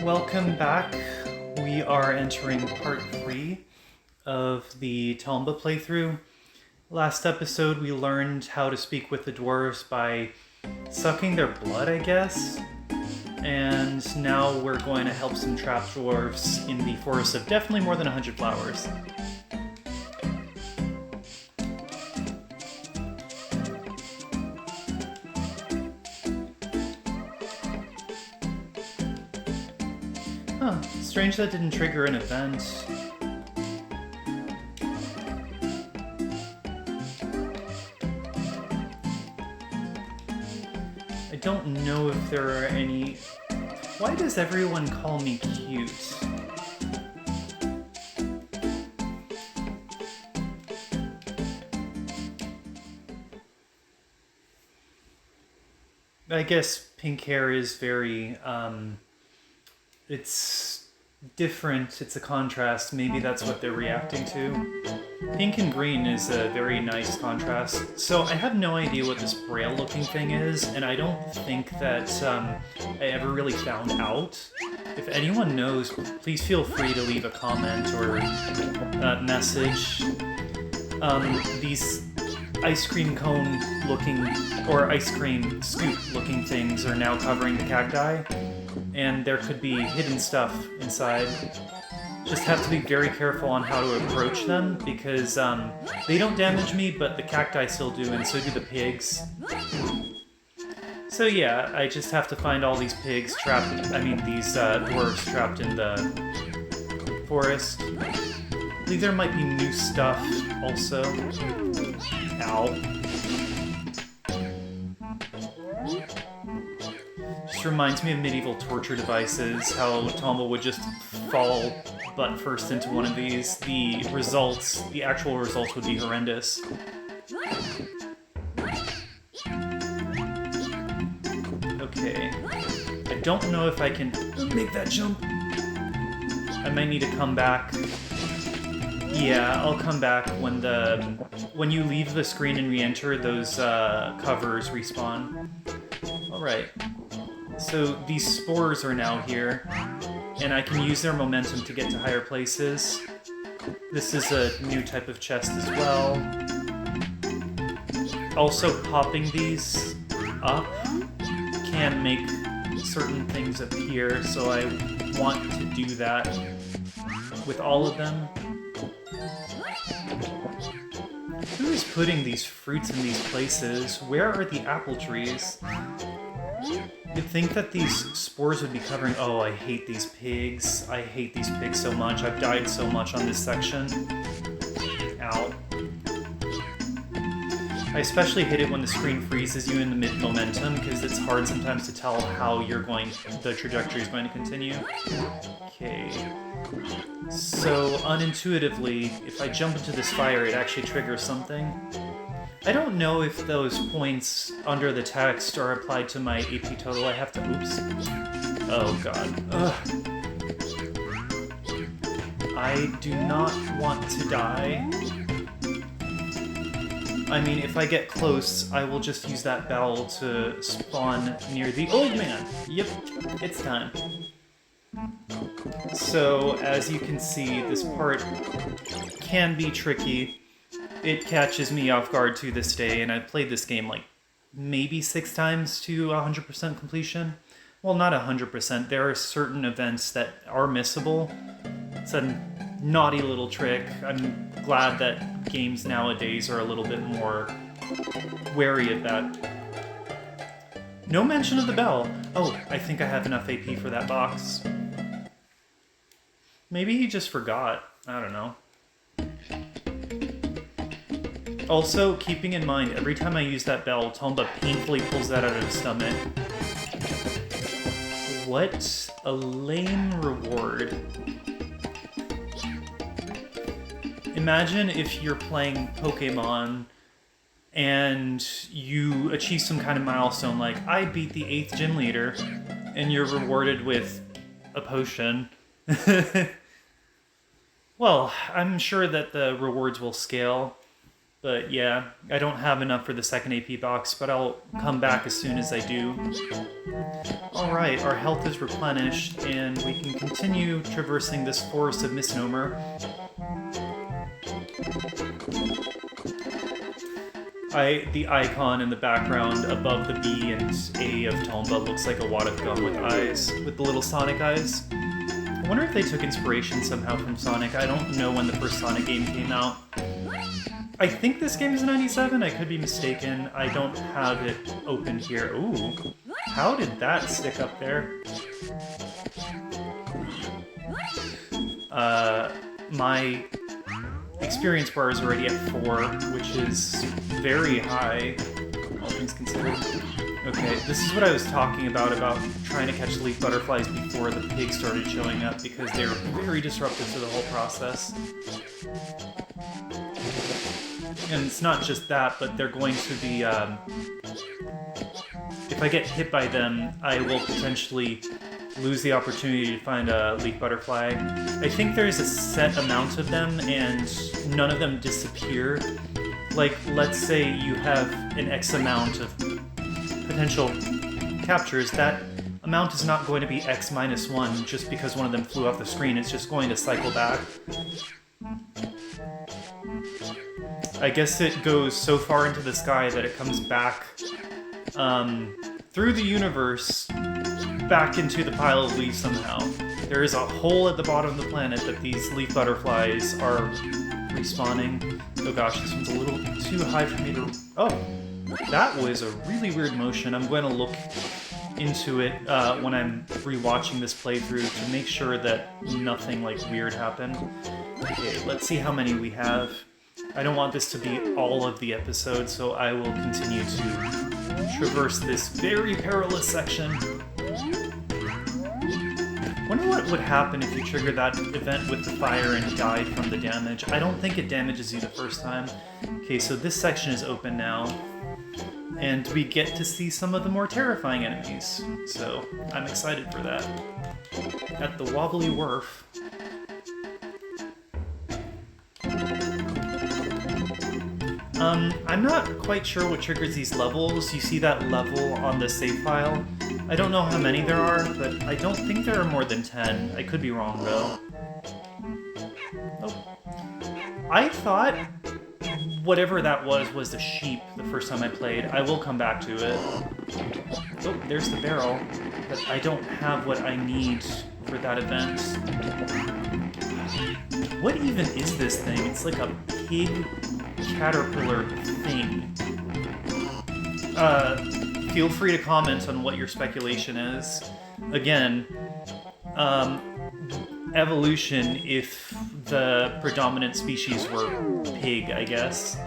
Welcome back. We are entering part 3 of the Tomba playthrough. Last episode we learned how to speak with the dwarves by sucking their blood, I guess. And now we're going to help some trapped dwarves in the forest of definitely more than 100 flowers. Huh, strange that didn't trigger an event. I don't know if there are any... Why does everyone call me cute? I guess pink hair is very, it's different, it's a contrast, maybe that's what they're reacting to. Pink and green is a very nice contrast. So I have no idea what this braille looking thing is, and I don't think that I ever really found out. If anyone knows, please feel free to leave a comment or a message. These ice cream cone looking, or ice cream scoop looking things are now covering the cacti, and there could be hidden stuff inside. Just have to be very careful on how to approach them, because they don't damage me, but the cacti still do, and so do the pigs. So yeah, I just have to find all these pigs trapped, these dwarves trapped in the forest. I believe there might be new stuff also. Ow. Just reminds me of medieval torture devices, how Tomba would just fall butt first into one of these. The actual results would be horrendous. Okay. I don't know if I can make that jump. I might need to come back. Yeah, I'll come back when you leave the screen and re-enter, those covers respawn. Alright. So these spores are now here, and I can use their momentum to get to higher places. This is a new type of chest as well. Also, popping these up can make certain things appear, so I want to do that with all of them. Who is putting these fruits in these places? Where are the apple trees? You'd think that these spores would be covering... Oh, I hate these pigs. I hate these pigs so much. I've died so much on this section. Ow. I especially hate it when the screen freezes you in the mid-momentum, because it's hard sometimes to tell how the trajectory is going to continue. Okay. So, unintuitively, if I jump into this fire, it actually triggers something. I don't know if those points under the text are applied to my AP total. I have to... Oops. Oh, God. Ugh. I do not want to die. I mean, if I get close, I will just use that bell to spawn near the old man. Yep, it's time. So, as you can see, this part can be tricky. It catches me off guard to this day, and I've played this game like maybe 6 times to 100% completion. Well, not 100%. There are certain events that are missable. It's a naughty little trick. I'm glad that games nowadays are a little bit more wary of that. No mention of the bell. Oh, I think I have enough AP for that box. Maybe he just forgot. I don't know. Also, keeping in mind, every time I use that bell, Tomba painfully pulls that out of his stomach. What a lame reward. Imagine if you're playing Pokemon and you achieve some kind of milestone, like, I beat the 8th gym leader, and you're rewarded with a potion. Well, I'm sure that the rewards will scale. But yeah, I don't have enough for the second AP box, but I'll come back as soon as I do. Alright, our health is replenished, and we can continue traversing this forest of misnomer. The icon in the background above the B and A of Tomba looks like a wad of gum with eyes, with the little Sonic eyes. I wonder if they took inspiration somehow from Sonic. I don't know when the first Sonic game came out. I think this game is 97, I could be mistaken. I don't have it open here. Ooh, how did that stick up there? My experience bar is already at 4, which is very high, all things considered. Okay, this is what I was talking about trying to catch leaf butterflies before the pigs started showing up, because they were very disruptive to the whole process. And it's not just that, but they're going to be, if I get hit by them, I will potentially lose the opportunity to find a leaf butterfly. I think there's a set amount of them, and none of them disappear. Like, let's say you have an X amount of potential captures, that amount is not going to be X minus 1 just because one of them flew off the screen. It's just going to cycle back. I guess it goes so far into the sky that it comes back through the universe back into the pile of leaves somehow. There is a hole at the bottom of the planet that these leaf butterflies are respawning. Oh gosh, this one's a little too high for me to... Oh, that was a really weird motion. I'm going to look into it when I'm rewatching this playthrough to make sure that nothing like weird happened. Okay, let's see how many we have. I don't want this to be all of the episode, so I will continue to traverse this very perilous section. Wonder what would happen if you trigger that event with the fire and died from the damage. I don't think it damages you the first time. Okay, so this section is open now, and we get to see some of the more terrifying enemies, so I'm excited for that. At the wobbly wharf. I'm not quite sure what triggers these levels. You see that level on the save file? I don't know how many there are, but I don't think there are more than 10. I could be wrong, though. Oh. I thought whatever that was the sheep the first time I played. I will come back to it. Oh, there's the barrel, but I don't have what I need for that event. What even is this thing? It's like a pig caterpillar thing. Feel free to comment on what your speculation is. Again, evolution if the predominant species were pig, I guess.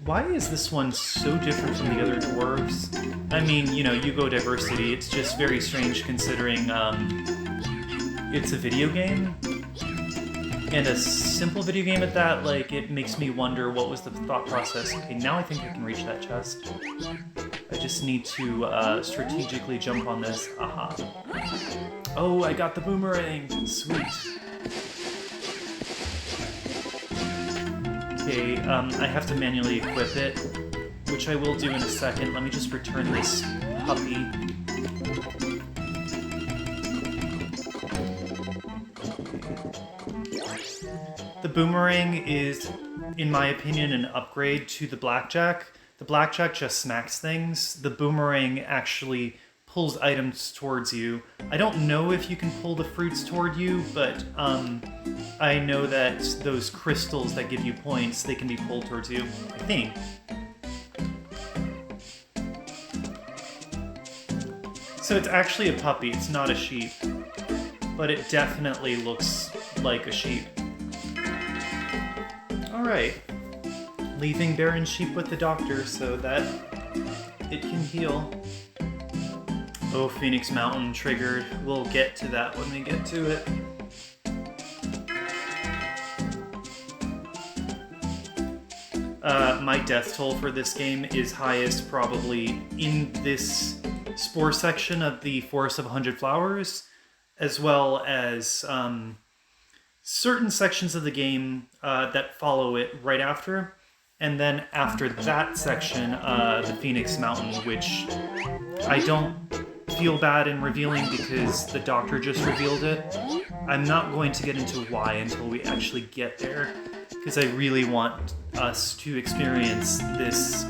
Why is this one so different from the other dwarves? I mean, you know, you go diversity, it's just very strange considering it's a video game. And a simple video game at that, like, it makes me wonder what was the thought process. Okay, now I think I can reach that chest. I just need to strategically jump on this. Aha. Oh, I got the boomerang! Sweet. Okay, I have to manually equip it, which I will do in a second. Let me just return this puppy. The boomerang is, in my opinion, an upgrade to the blackjack. The blackjack just smacks things. The boomerang actually pulls items towards you. I don't know if you can pull the fruits toward you, but I know that those crystals that give you points, they can be pulled towards you, I think. So it's actually a puppy, it's not a sheep. But it definitely looks like a sheep. Alright. Leaving barren sheep with the doctor so that it can heal. Oh, Phoenix Mountain triggered. We'll get to that when we get to it. My death toll for this game is highest probably in this spore section of the Forest of 100 Flowers, as well as certain sections of the game that follow it right after. And then after that section, the Phoenix Mountain, which I don't feel bad in revealing because the doctor just revealed it. I'm not going to get into why until we actually get there, because I really want us to experience this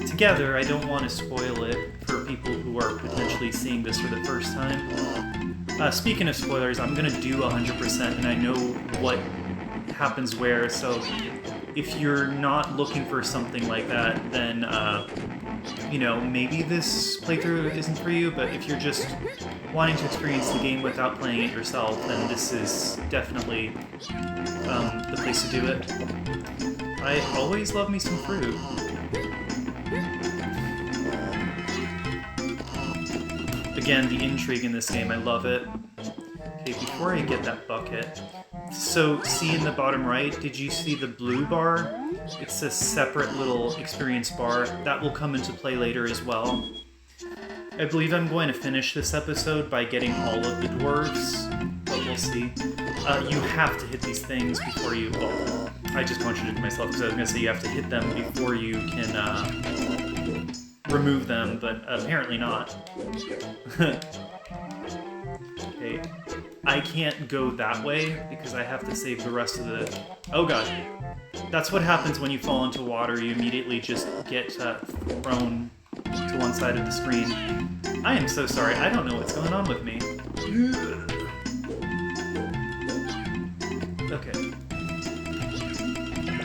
together. I don't want to spoil it for people who are potentially seeing this for the first time. Speaking of spoilers, I'm going to do 100%, and I know what happens where, so if you're not looking for something like that, then, you know, maybe this playthrough isn't for you, but if you're just wanting to experience the game without playing it yourself, then this is definitely the place to do it. I always love me some fruit. Again, the intrigue in this game, I love it. Okay, before I get that bucket... So, see in the bottom right, did you see the blue bar? It's a separate little experience bar. That will come into play later as well. I believe I'm going to finish this episode by getting all of the dwarves, but we'll see. You have to hit these things before you... Well, I just contradicted myself because I was going to say you have to hit them before you can remove them, but apparently not. Okay. I can't go that way because I have to save the rest of the... Oh god. That's what happens when you fall into water. You immediately just get thrown to one side of the screen. I am so sorry. I don't know what's going on with me. Okay.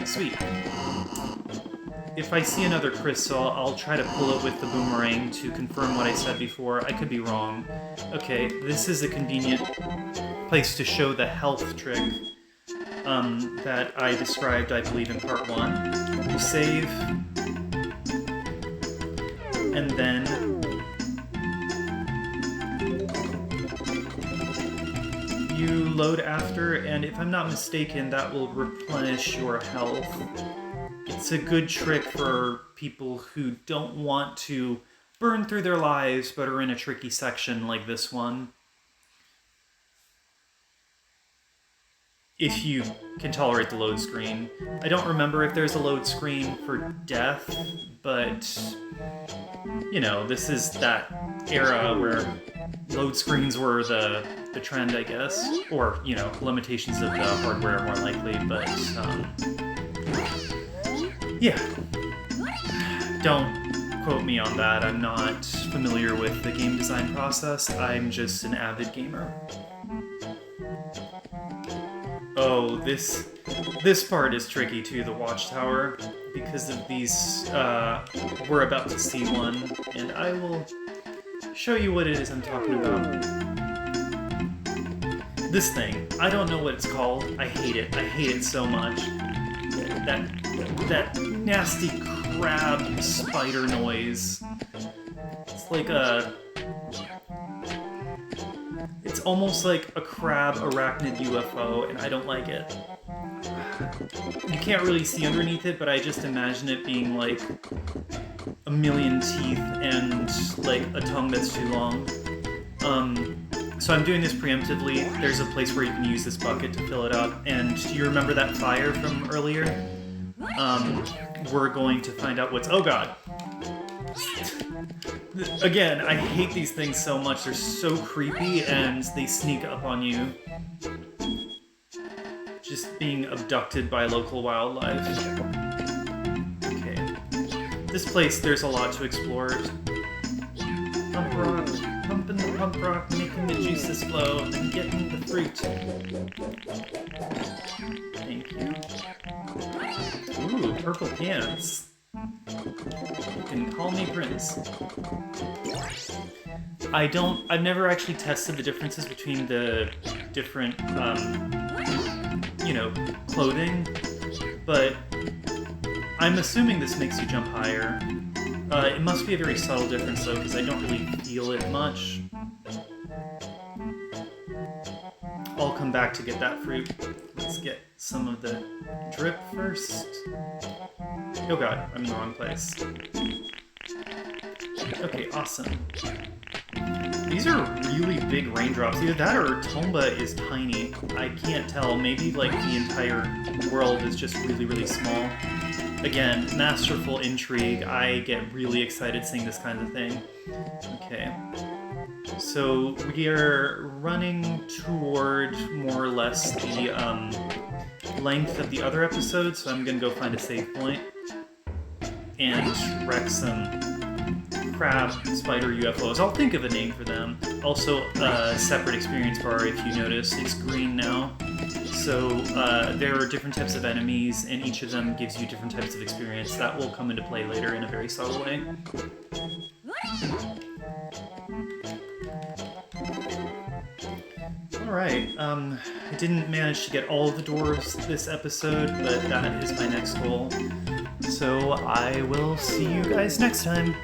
Sweet. If I see another crystal, I'll try to pull it with the boomerang to confirm what I said before. I could be wrong. Okay, this is a convenient place to show the health trick that I described, I believe, in part 1. You save, and then you load after, and if I'm not mistaken, that will replenish your health. It's a good trick for people who don't want to burn through their lives but are in a tricky section like this one. If you can tolerate the load screen. I don't remember if there's a load screen for death, but, you know, this is that era where load screens were the trend, I guess. Or, you know, limitations of the hardware more likely, but, yeah. Don't quote me on that. I'm not familiar with the game design process. I'm just an avid gamer. Oh, this part is tricky too, the watchtower, because of these, we're about to see one, and I will show you what it is I'm talking about. This thing, I don't know what it's called. I hate it so much. That nasty crab spider noise. It's like it's almost like a crab arachnid UFO, and I don't like it. You can't really see underneath it, but I just imagine it being like a million teeth and like a tongue that's too long. So I'm doing this preemptively. There's a place where you can use this bucket to fill it up, and do you remember that fire from earlier? We're going to find out what's... Oh god! Again, I hate these things so much. They're so creepy, and they sneak up on you. Just being abducted by local wildlife. Okay. This place, there's a lot to explore. Pump rock, pumping the pump rock, making the juices flow, and getting the fruit. Thank you. Ooh, purple pants. You can call me Prince. I've never actually tested the differences between the different, you know, clothing, but I'm assuming this makes you jump higher. It must be a very subtle difference though, because I don't really feel it much. I'll come back to get that fruit. Let's get some of the drip first. Oh god, I'm in the wrong place. Okay, awesome. these are really big raindrops. Either that or Tomba is tiny. I can't tell. Maybe like the entire world is just really, really small. Again, masterful intrigue. I get really excited seeing this kind of thing. Okay. So we are running toward more or less the length of the other episode, so I'm gonna go find a save point and wreck some crab spider UFOs. I'll think of a name for them. Also, a separate experience bar, if you notice. It's green now. So there are different types of enemies, and each of them gives you different types of experience. That will come into play later in a very subtle way. Alright, I didn't manage to get all of the doors this episode, but that is my next goal. So I will see you guys next time.